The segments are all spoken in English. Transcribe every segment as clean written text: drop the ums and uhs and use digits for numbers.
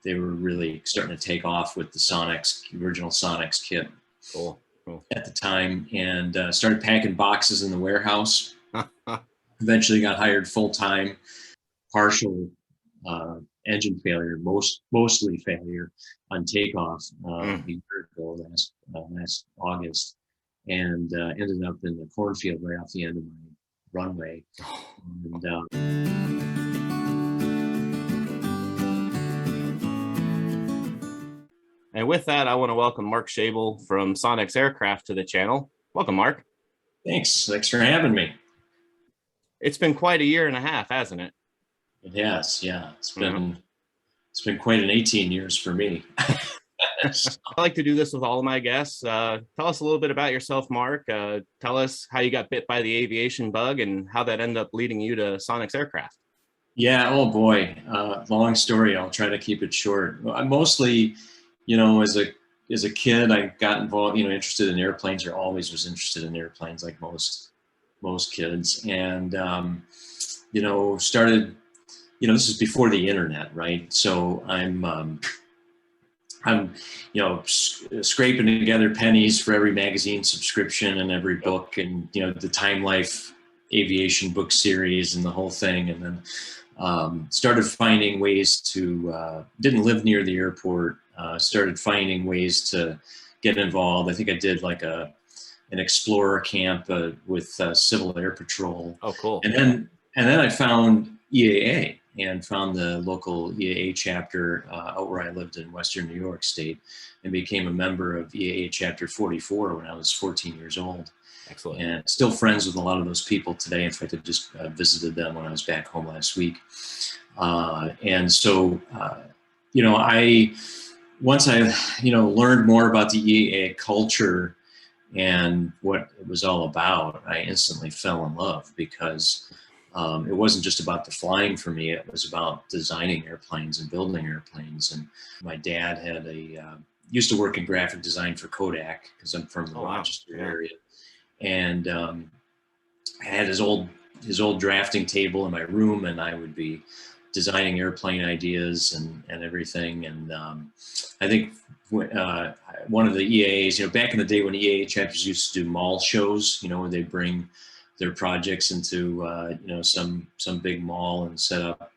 they were really starting to take off with the Sonex, original Sonex kit. Cool. At the time, and started packing boxes in the warehouse. Eventually got hired full-time, partial engine failure, mostly failure on takeoff a year ago, last August, and ended up in the cornfield right off the end of my runway. And with that, I want to welcome Mark Schaible from Sonex Aircraft to the channel. Welcome, Mark. Thanks for having me. It's been quite a year and a half, hasn't it? It has, yeah. It's been quite an 18 years for me. I like to do this with all of my guests. Tell us a little bit about yourself, Mark. Tell us how you got bit by the aviation bug and how that ended up leading you to Sonex Aircraft. Yeah, oh boy, long story. I'll try to keep it short. I mostly, as a kid, I got involved, interested in airplanes, or always was interested in airplanes, like most kids, and started. This is before the internet, right? So I'm scraping together pennies for every magazine subscription and every book, and the Time Life aviation book series and the whole thing, and then started finding ways to didn't live near the airport. Started finding ways to get involved. I think I did like an explorer camp with Civil Air Patrol. Oh, cool. And then I found EAA and found the local EAA chapter out where I lived in Western New York State, and became a member of EAA Chapter 44 when I was 14 years old. Excellent. And still friends with a lot of those people today. In fact, I just visited them when I was back home last week. And so, once I learned more about the EAA culture and what it was all about, I instantly fell in love, because it wasn't just about the flying for me. It was about designing airplanes and building airplanes. And my dad had used to work in graphic design for Kodak, because I'm from the Rochester area. And I had his old drafting table in my room, and I would be designing airplane ideas and everything. And I think one of the EAAs, back in the day when EAA chapters used to do mall shows, where they bring their projects into some big mall and set up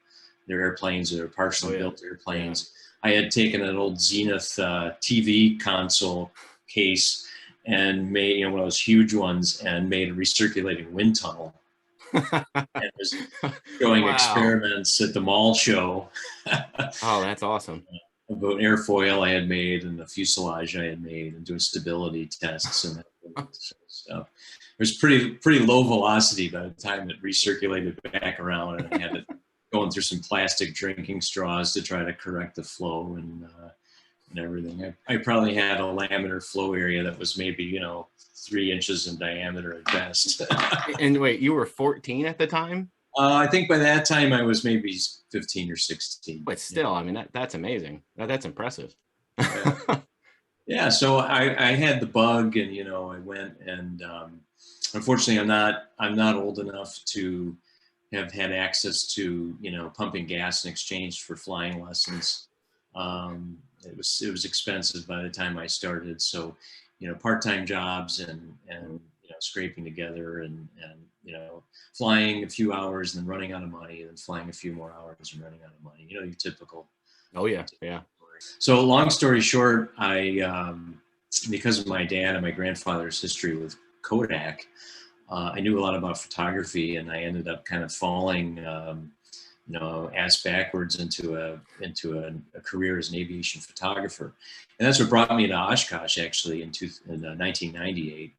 their airplanes or partially built airplanes. I had taken an old Zenith TV console case and made one of those huge ones, and made a recirculating wind tunnel. And was showing experiments at the mall show. Oh, that's awesome. About airfoil I had made, and the fuselage I had made, and doing stability tests and that stuff. It was pretty low velocity by the time it recirculated back around, and I had it going through some plastic drinking straws to try to correct the flow and everything. I probably had a laminar flow area that was maybe 3 inches in diameter at best. And wait, you were 14 at the time? I think by that time I was maybe 15 or 16. But still, I mean, that's amazing. That's impressive. Yeah, so I had the bug, and I went, and unfortunately I'm not old enough to have had access to pumping gas in exchange for flying lessons. It was expensive by the time I started, so part-time jobs and scraping together and flying a few hours and then running out of money, and then flying a few more hours and running out of money. Your typical. Oh yeah. So long story short, I because of my dad and my grandfather's history with Kodak, I knew a lot about photography, and I ended up kind of falling ass backwards into a career as an aviation photographer. And that's what brought me to Oshkosh, actually, in 1998.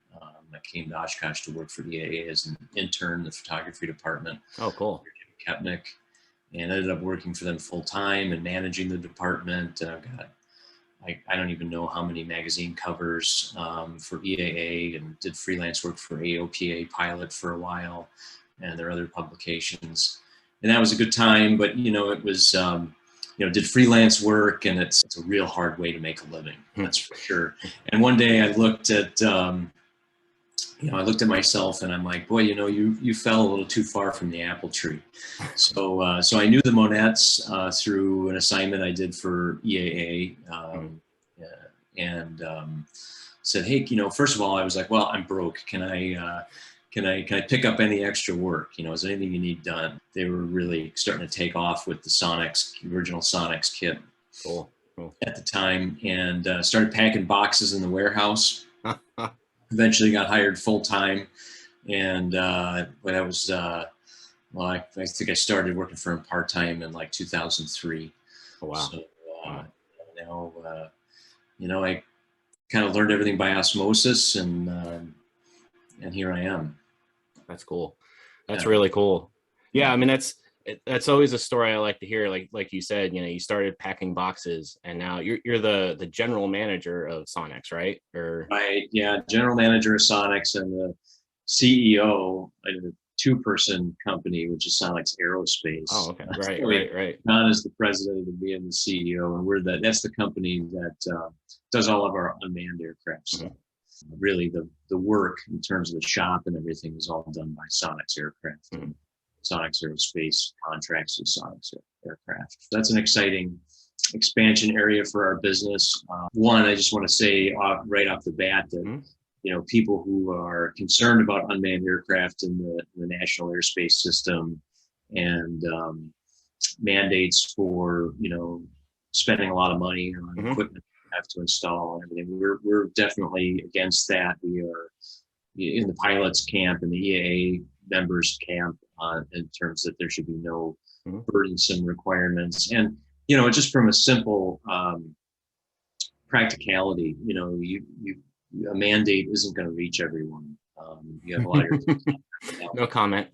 I came to Oshkosh to work for the EAA as an intern in the photography department. Oh, cool. Kepnick, and ended up working for them full time and managing the department. And I've got, I don't even know how many magazine covers for EAA, and did freelance work for AOPA Pilot for a while, and their other publications. And that was a good time, but it was, did freelance work, and it's a real hard way to make a living, that's for sure. And one day I looked at I looked at myself and I'm like, boy, you fell a little too far from the apple tree. So I knew the Monettes through an assignment I did for EAA, and said, hey, first of all, I was like, well, I'm broke. Can I pick up any extra work? Is there anything you need done? They were really starting to take off with the Sonex, original Sonex kit. Cool. At the time, and started packing boxes in the warehouse. Eventually got hired full time, and when I was, I think I started working for him part time in like 2003. Oh, wow. So now, I kind of learned everything by osmosis, and here I am. That's cool. That's really cool. Yeah, I mean that's always a story I like to hear. Like you said, you started packing boxes, and now you're the general manager of Sonex, right? Right. Yeah, general manager of Sonex and the CEO of a two-person company, which is Sonex Aerospace. Oh, okay. Right. John is the president and me and the CEO, and that's the company that does all of our unmanned aircraft stuff. Really, the work in terms of the shop and everything is all done by Sonex Aircraft. Sonex Aerospace contracts with Sonex Aircraft. That's an exciting expansion area for our business. One, I just want to say right off the bat that people who are concerned about unmanned aircraft in the national airspace system and mandates for spending a lot of money on equipment you have to install and everything. We're definitely against that. We are in the pilots camp and the EAA members camp in terms that there should be no burdensome requirements. And just from a simple practicality, a mandate isn't going to reach everyone. You have a lot of no comment.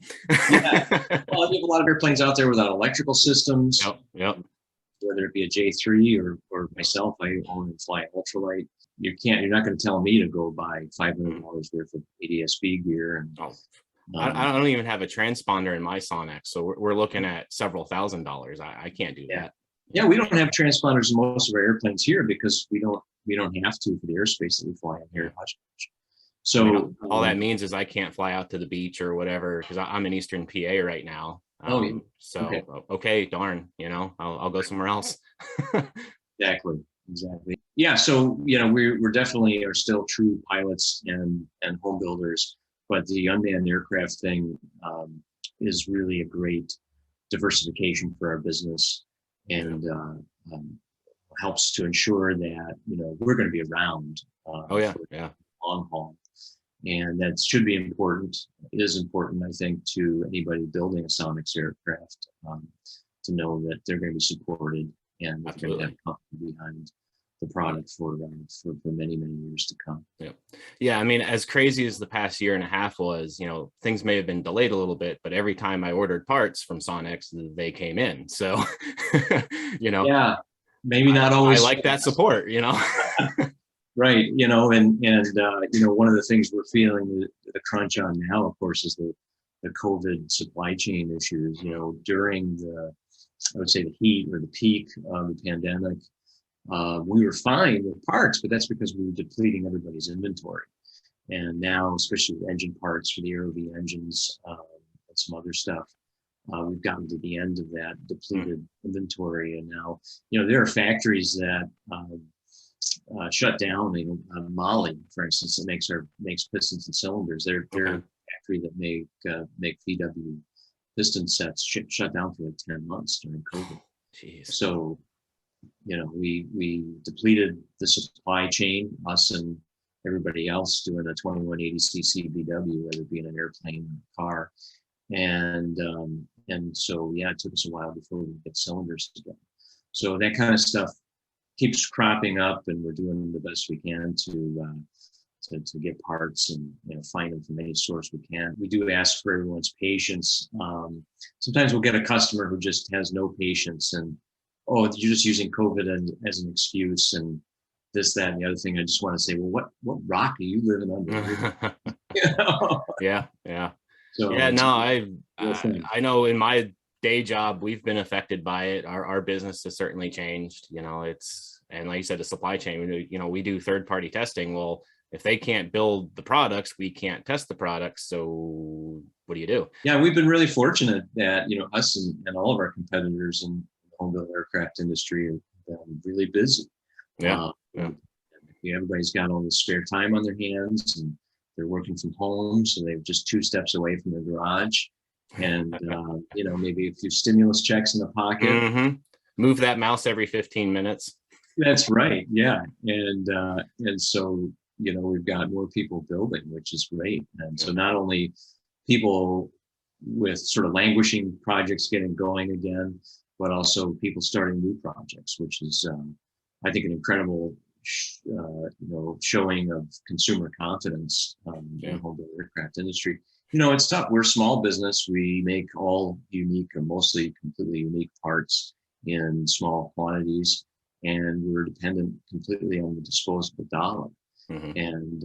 Yeah. Well, you have a lot of airplanes out there without electrical systems. Yep. Whether it be a J3 or myself, I own and fly ultralight. You're not going to tell me to go buy $500 worth of ADS-B gear. And I don't even have a transponder in my Sonex, so we're looking at several $1,000s. I can't do that. Yeah, we don't have transponders in most of our airplanes here because we don't have to for the airspace that we fly in here. So all that means is I can't fly out to the beach or whatever because I'm in Eastern PA right now. Okay, darn, I'll go somewhere else. Exactly. Yeah, so we're definitely are still true pilots and home builders, but the unmanned aircraft thing is really a great diversification for our business and helps to ensure that we're going to be around for the long haul. And that should be important. It is important, I think, to anybody building a Sonex aircraft to know that they're going to be supported and they're going to have company behind the product for many, many years to come. Yeah. I mean, as crazy as the past year and a half was, things may have been delayed a little bit, but every time I ordered parts from Sonex, they came in. So, yeah, maybe not always. I like that support, Right. And one of the things we're feeling the crunch on now, of course, is the COVID supply chain issues. During I would say the heat or the peak of the pandemic, we were fine with parts, but that's because we were depleting everybody's inventory. And now, especially with engine parts for the ROV engines and some other stuff, we've gotten to the end of that depleted inventory. And now, there are factories that shut down. Mali, for instance, that makes pistons and cylinders. They're a factory that make VW piston sets shut down for like 10 months during COVID. Jeez. So, we depleted the supply chain, us and everybody else doing a 2180cc VW, whether it be in an airplane or a car. And so, it took us a while before we get cylinders together. So that kind of stuff keeps cropping up, and we're doing the best we can to get parts and find them from any source we can. We do ask for everyone's patience. Sometimes we'll get a customer who just has no patience and, oh, you're just using COVID as an excuse and this, that, and the other thing. I just want to say, well, what rock are you living under? Yeah. So, I know in my day job, we've been affected by it. Our business has certainly changed. And like you said, the supply chain, we do third-party testing. Well, if they can't build the products, we can't test the products. So what do you do? Yeah, we've been really fortunate that, us and all of our competitors in the home built aircraft industry have been really busy. Yeah. Everybody's got all this spare time on their hands, and they're working from home, so they're just 2 steps away from their garage, and maybe a few stimulus checks in the pocket. Mm-hmm. Move that mouse every 15 minutes. That's right. Yeah, and so we've got more people building, which is great. And so not only people with sort of languishing projects getting going again, but also people starting new projects, which is I think an incredible showing of consumer confidence in the home built aircraft industry. It's tough. We're a small business. We make all unique or mostly completely unique parts in small quantities, and we're dependent completely on the disposable dollar. Mm-hmm. And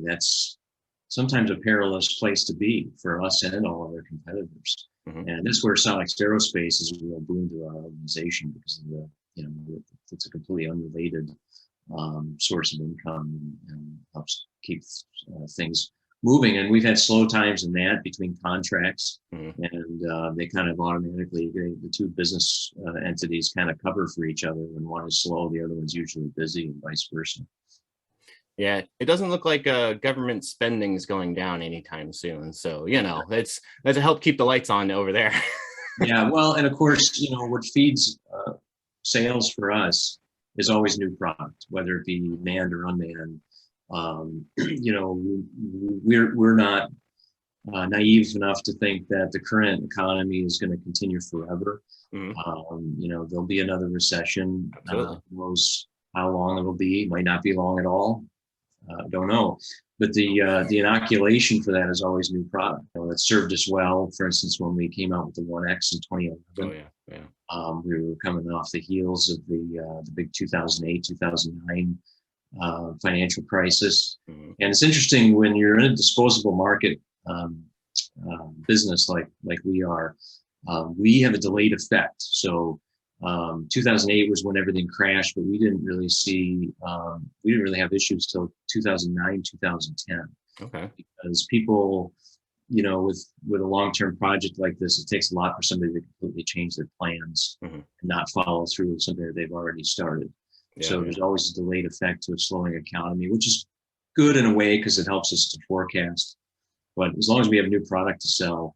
that's sometimes a perilous place to be for us and all other competitors. Mm-hmm. And that's where Sonex Aerospace is a real boon to our organization, because of it's a completely unrelated source of income, and helps keep things moving. And we've had slow times in that between contracts, mm-hmm. and they kind of automatically, the 2 business entities kind of cover for each other. When one is slow, the other one's usually busy, and vice versa. Yeah, it doesn't look like government spending is going down anytime soon. So, that's to help keep the lights on over there. Yeah, well, and of course, what feeds sales for us is always new product, whether it be manned or unmanned. We're not naive enough to think that the current economy is going to continue forever. Mm-hmm. There'll be another recession. Who knows how long it'll be? Might not be long at all. Don't know. But the inoculation for that is always new product. That served us well. For instance, when we came out with the 1X in 2011, we were coming off the heels of the big 2008, 2009 financial crisis. Mm-hmm. And it's interesting when you're in a disposable market business like we are. We have a delayed effect. So 2008 was when everything crashed, but we didn't really have issues till 2009, 2010. Okay. Because people, with a long-term project like this, it takes a lot for somebody to completely change their plans, mm-hmm. and not follow through with something that they've already started. So there's always a delayed effect to a slowing economy, which is good in a way because it helps us to forecast. But as long as we have new product to sell,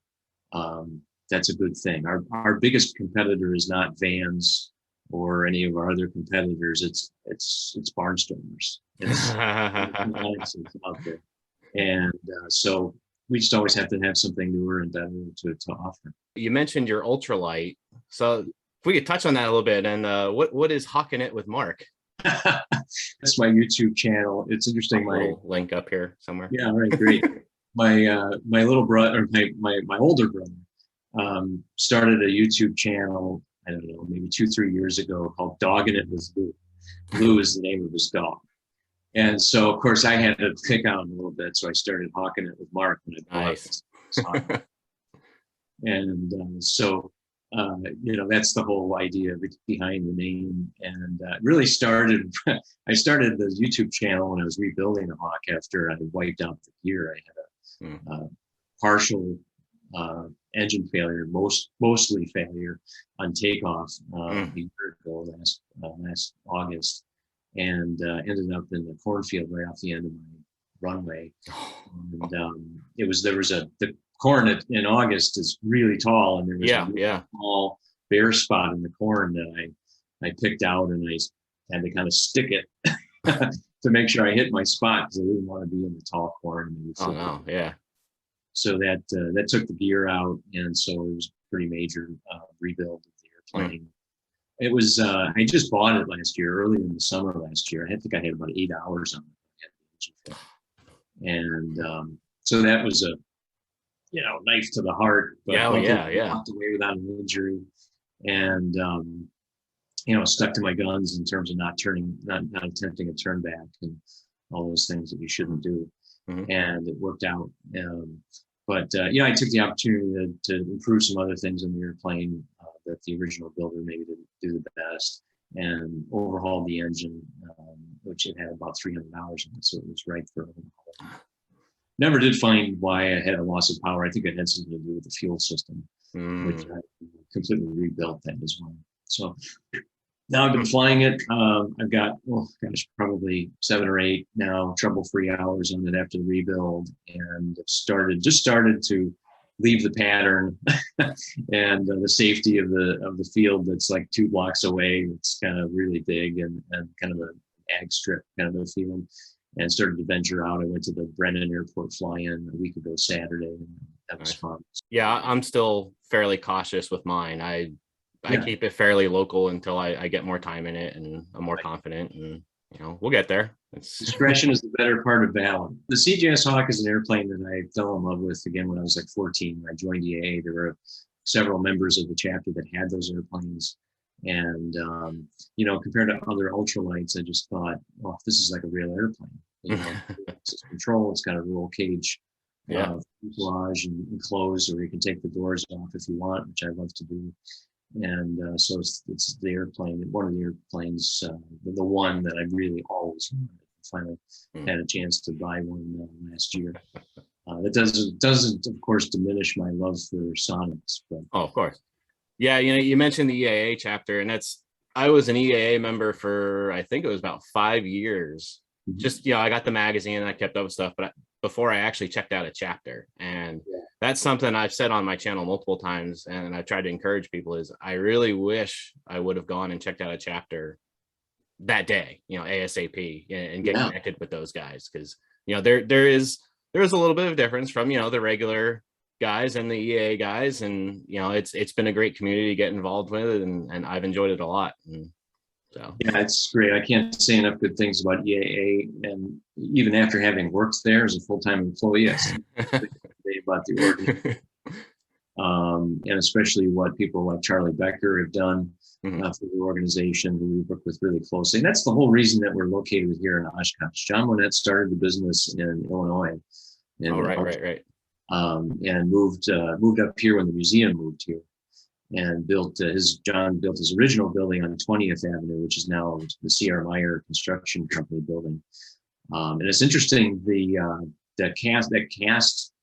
that's a good thing. Our biggest competitor is not Vans or any of our other competitors. It's barnstormers. It's out there, and so we just always have to have something newer and better to offer. You mentioned your ultralight, so if we could touch on that a little bit. And what is Hawkin It with Mark? That's my YouTube channel. It's interesting. My link up here somewhere. Yeah, right, great. My little brother, or my older brother, started a YouTube channel, I don't know, maybe 2-3 years ago, called Dogging It with Lou. Lou is the name of his dog. And so, of course, I had to pick on him a little bit. So I started Hawking It with Mark when I bought it. And so, that's the whole idea behind the name. And really started, I started the YouTube channel when I was rebuilding the Hawk after I wiped out the gear. I had a partial engine failure, mostly failure on takeoff a year ago, last August, and ended up in the cornfield right off the end of my runway. And the corn in August is really tall, and there was a really small bare spot in the corn that I picked out, and I had to kind of stick it to make sure I hit my spot, because I didn't want to be in the tall corn. So that took the gear out, and so it was a pretty major rebuild of the airplane. It was I just bought it last year, early in the summer last year. I think I had about 8 hours on it, and so that was a knife to the heart. But walked away without an injury, and stuck to my guns in terms of not attempting a turn back and all those things that you shouldn't do. Mm-hmm. And it worked out. But I took the opportunity to improve some other things in the airplane that the original builder maybe didn't do the best, and overhauled the engine, which it had about $300 in it, so it was right for overhaul. Never did find why I had a loss of power. I think it had something to do with the fuel system, which I completely rebuilt that as well. So now I've been flying it. I've got, probably 7 or 8 now trouble-free hours on it after the rebuild, and just started to leave the pattern and the safety of the field that's like 2 blocks away. It's kind of really big and kind of an ag strip kind of a field, and started to venture out. I went to the Brennan Airport fly-in a week ago Saturday, and that was fun. Yeah, I'm still fairly cautious with mine. I keep it fairly local until I get more time in it and I'm more confident, and we'll get there. Discretion is the better part of valor. The CGS Hawk is an airplane that I fell in love with again when I was like 14. When I joined EAA, there were several members of the chapter that had those airplanes. And, compared to other ultralights, I just thought, oh, this is like a real airplane. It's control, it's got a roll cage, fuselage and enclosed, or you can take the doors off if you want, which I love to do. And so it's the airplane, one of the airplanes, the one that I really always wanted. Finally had a chance to buy one last year. That doesn't of course diminish my love for Sonex, but of course. Yeah, you mentioned the EAA chapter, and I was an EAA member for, I think it was about 5 years. Just, I got the magazine and I kept up with stuff, but before I actually checked out a chapter. And that's something I've said on my channel multiple times, and I've tried to encourage people, is I really wish I would have gone and checked out a chapter that day, ASAP, and get connected with those guys. Because, there is a little bit of difference from, the regular guys and the EAA guys, and it's been a great community to get involved with, and I've enjoyed it a lot. And so it's great. I can't say enough good things about EAA, and even after having worked there as a full-time employee, I still think about the organization, and especially what people like Charlie Becker have done for the organization, who we work with really closely. And that's the whole reason that we're located here in Oshkosh. John Monette started the business in Illinois. Right. And moved up here when the museum moved here, and John built his original building on 20th Avenue, which is now the C.R. Meyer Construction Company building. And it's interesting, that cast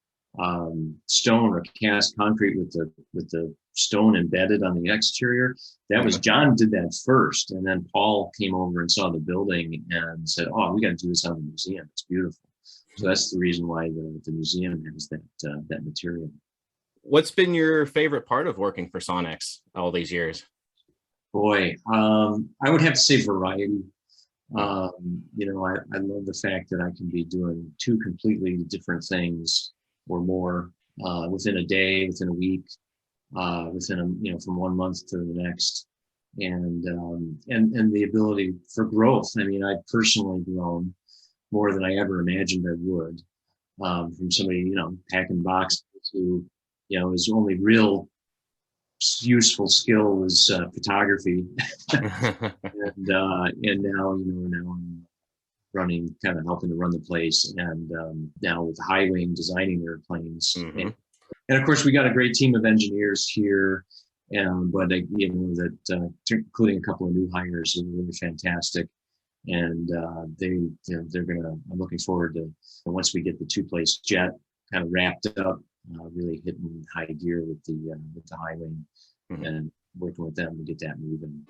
stone or cast concrete with the stone embedded on the exterior, that was John did that first, and then Paul came over and saw the building and said, "Oh, we got to do this on the museum. It's beautiful." So that's the reason why the museum has that material. What's been your favorite part of working for Sonex all these years? Boy, I would have to say variety. I love the fact that I can be doing 2 completely different things or more within a day, within a week, from 1 month to the next, and the ability for growth. I mean, I've personally grown more than I ever imagined I would, from somebody, packing boxes to, his only real useful skill was photography. and now I'm helping to run the place, and now with High Wing designing airplanes. And of course, we got a great team of engineers here, but including a couple of new hires who are really fantastic. And I'm looking forward to, once we get the 2-place jet kind of wrapped up, really hitting high gear with the High Wing, and working with them to get that moving.